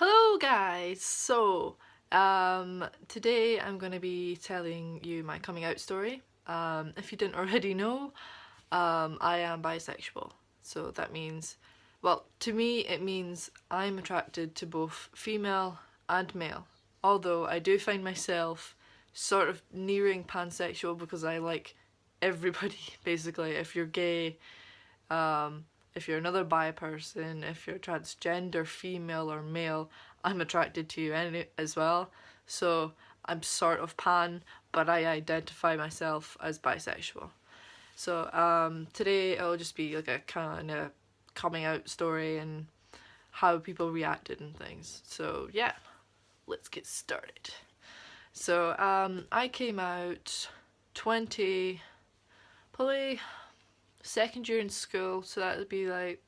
Hello guys! Today I'm going to be telling you my coming out story. If you didn't already know, I am bisexual. So that means, well, to me it means I'm attracted to both female and male. Although I do find myself sort of nearing pansexual because I like everybody, basically. If you're gay, um, if you're another bi person, if you're transgender, female or male, I'm attracted to you as well. So I'm sort of pan, but I identify myself as bisexual. So today it'll just be like a kind of coming out story and how people reacted and things. So yeah, let's get started. So I came out 20, probably second year in school, so that would be like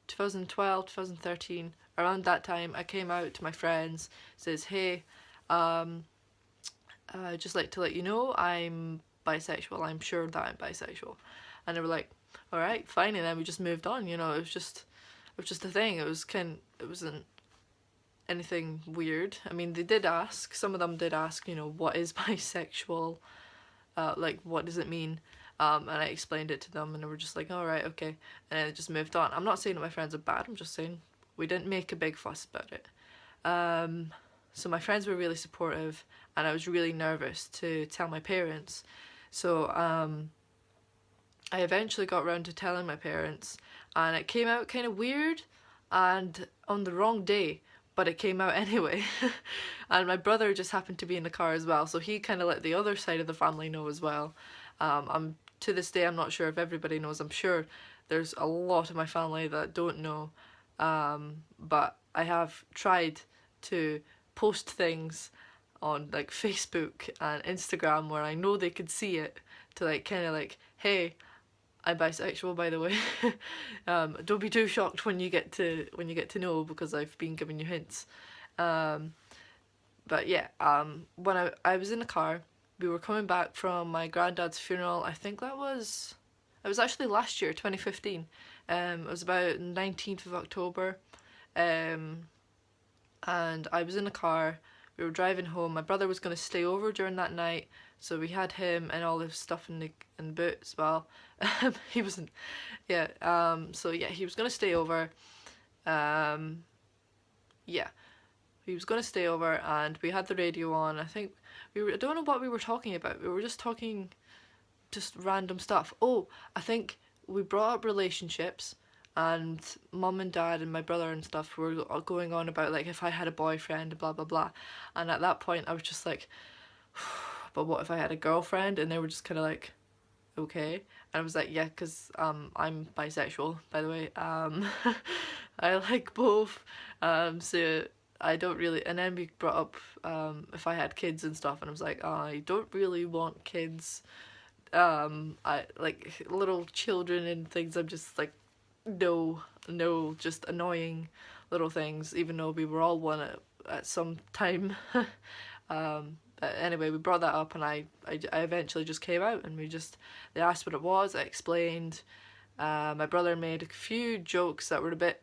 2012, 2013. Around that time, I came out to my friends, says, hey, I'd just like to let you know I'm bisexual. I'm sure that I'm bisexual. And they were like, all right, fine. And then we just moved on. It was just a thing. It wasn't anything weird. I mean, they did ask. Some of them did ask, what is bisexual? Like, what does it mean? And I explained it to them, and they were just like, all right, okay, and it just moved on. I'm not saying that my friends are bad. I'm just saying we didn't make a big fuss about it. So my friends were really supportive, and I was really nervous to tell my parents. So I eventually got around to telling my parents, and it came out kind of weird and on the wrong day, but it came out anyway. And my brother just happened to be in the car as well, so he kind of let the other side of the family know as well. I'm to this day I'm not sure if everybody knows. I'm sure there's a lot of my family that don't know, but I have tried to post things on like Facebook and Instagram where I know they could see it, to like kind of like, hey, I'm bisexual, by the way. Don't be too shocked when you get to know, because I've been giving you hints. But yeah, when I was in the car, we were coming back from my granddad's funeral. I think it was actually last year, 2015. It was about 19th of October. Um, and I was in the car. We were driving home. My brother was going to stay over during that night, so we had him and all his stuff in the boot as well. He wasn't, yeah. So yeah, he was going to stay over. Um, yeah, he was going to stay over, and we had the radio on. I think I don't know what we were talking about. We were just talking just random stuff. Oh, I think we brought up relationships, and mum and dad and my brother and stuff were going on about like if I had a boyfriend, blah blah blah. And at that point I was just like, but what if I had a girlfriend? And they were just kind of like, okay. And I was like, yeah, because I'm bisexual, by the way. I like both. So I don't really. And then we brought up if I had kids and stuff, and I was like, oh, I don't really want kids. I like little children and things. I'm just like, no, no, just annoying little things. Even though we were all one at some time. But anyway, we brought that up, and I eventually just came out, and they asked what it was. I explained. My brother made a few jokes that were a bit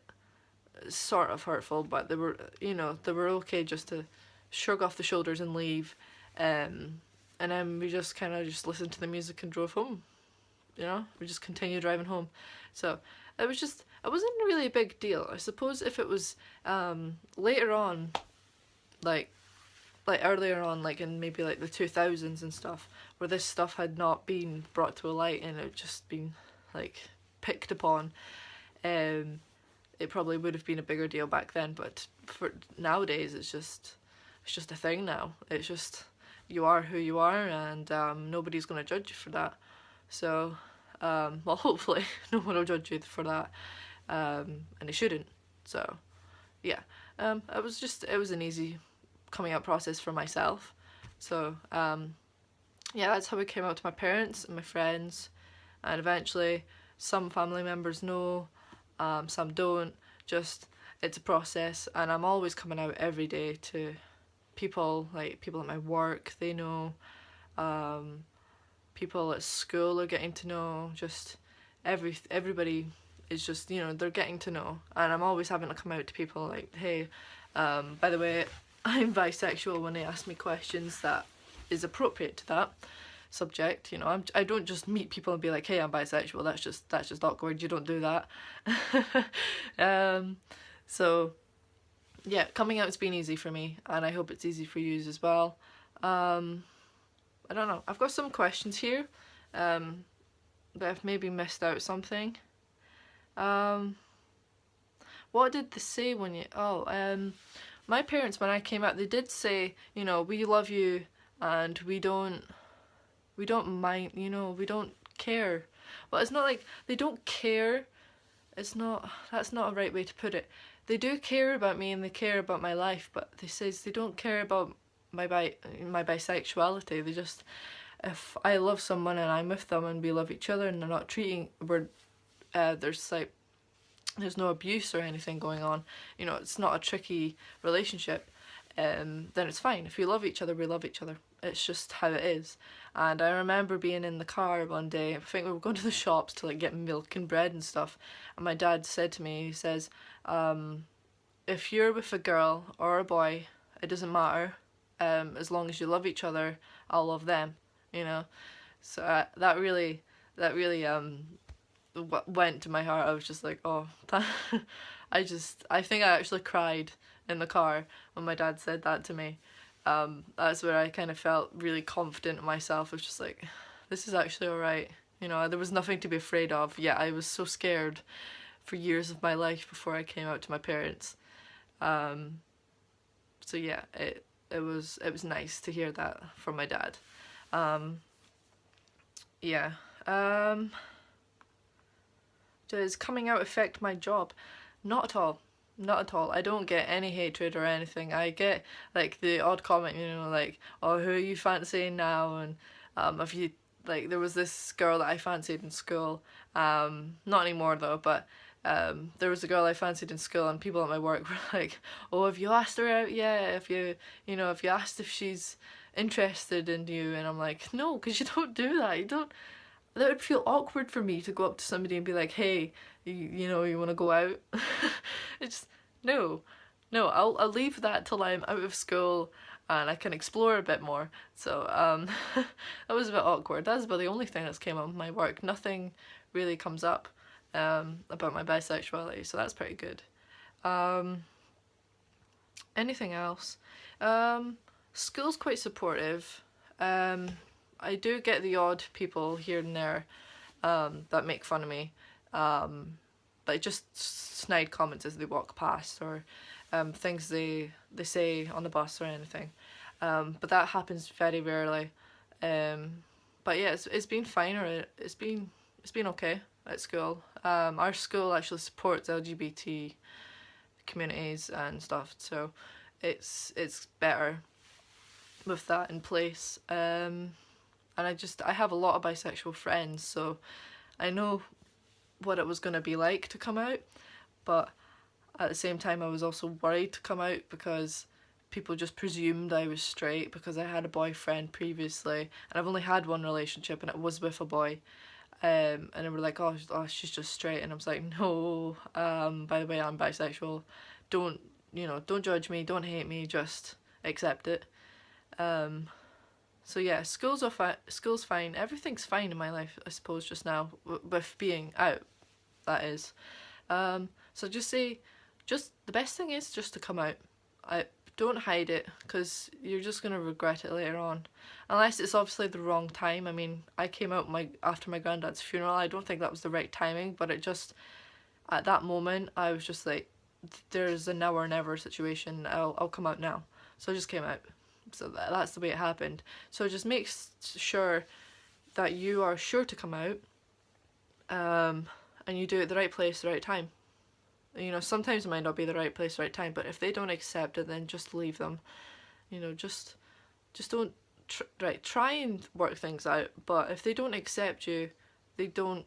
sort of hurtful, but they were okay just to shrug off the shoulders and leave. And then we just kind of just listened to the music and drove home. We just continued driving home. So it wasn't really a big deal. I suppose if it was later on, like earlier on, like in maybe like the 2000s and stuff, where this stuff had not been brought to a light and it had just been like picked upon, it probably would have been a bigger deal back then. But for nowadays, it's just a thing now. It's just, you are who you are, and nobody's gonna judge you for that. So well, hopefully no one will judge you for that, and they shouldn't. So yeah, it was an easy coming out process for myself. So yeah, that's how it came out to my parents and my friends, and eventually some family members know, some don't. Just, it's a process, and I'm always coming out every day to people, like people at my work, they know, people at school are getting to know, just everybody It's just, you know, they're getting to know, and I'm always having to come out to people like, hey, by the way, I'm bisexual, when they ask me questions that is appropriate to that subject. You know, I don't just meet people and be like, hey, I'm bisexual. That's just awkward. You don't do that. So yeah, coming out's been easy for me, and I hope it's easy for you as well. I don't know. I've got some questions here, but I've maybe missed out something. What did they say when you? My parents, when I came out, they did say, you know, we love you, and we don't mind, you know, we don't care. But it's not like they don't care. That's not a right way to put it. They do care about me and they care about my life, but they says they don't care about my bisexuality. They just, if I love someone and I'm with them and we love each other and they're not treating, there's no abuse or anything going on, you know, it's not a tricky relationship, then it's fine. If we love each other, we love each other. It's just how it is. And I remember being in the car one day, I think we were going to the shops to like get milk and bread and stuff, and my dad said to me, he says, if you're with a girl or a boy, it doesn't matter, as long as you love each other, I'll love them, you know. So that really went to my heart. I was just like, oh, I think I actually cried in the car when my dad said that to me. That's where I kind of felt really confident in myself. I was just like, this is actually alright. You know, there was nothing to be afraid of. Yeah, I was so scared for years of my life before I came out to my parents. So yeah, it was nice to hear that from my dad. Yeah. Does coming out affect my job? Not at all. Not at all. I don't get any hatred or anything. I get like the odd comment, you know, like, oh, who are you fancying now? And if you, like, there was this girl that I fancied in school, not anymore though, but there was a girl I fancied in school, and people at my work were like, oh, have you asked her out yet? If you asked if she's interested in you? And I'm like, no, because you don't do that. You don't. That would feel awkward for me to go up to somebody and be like, hey, you know, you want to go out? It's no. I'll leave that till I'm out of school and I can explore a bit more. So that was a bit awkward. That's about the only thing that's came up with my work. Nothing really comes up about my bisexuality, so that's pretty good. Anything else? School's quite supportive. I do get the odd people here and there that make fun of me, like just snide comments as they walk past, or things they say on the bus or anything, but that happens very rarely. But yeah, it's been fine, or it's been okay at school. Our school actually supports LGBT communities and stuff, so it's better with that in place. And I have a lot of bisexual friends, so I know what it was going to be like to come out, but at the same time I was also worried to come out because people just presumed I was straight because I had a boyfriend previously, and I've only had one relationship and it was with a boy, and they were like, oh, she's just straight, and I was like, no, by the way, I'm bisexual. Don't judge me, don't hate me, just accept it. So yeah, school's fine. Everything's fine in my life, I suppose, just now, with being out, that is. So the best thing is just to come out. Don't hide it, because you're just going to regret it later on. Unless it's obviously the wrong time. I mean, I came out after my granddad's funeral. I don't think that was the right timing, but it just, at that moment, I was just like, there's a now or never situation. I'll come out now. So I just came out. So that's the way it happened. So just make sure that you are sure to come out, and you do it at the right place, the right time. You know, sometimes it might not be the right place, right time, but if they don't accept it, then just leave them. You know, just don't try and work things out. But if they don't accept you, they don't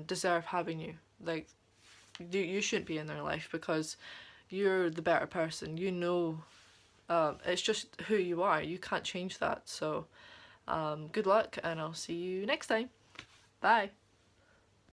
deserve having you. Like, you shouldn't be in their life, because you're the better person. You know. It's just who you are. You can't change that. So good luck, and I'll see you next time. Bye.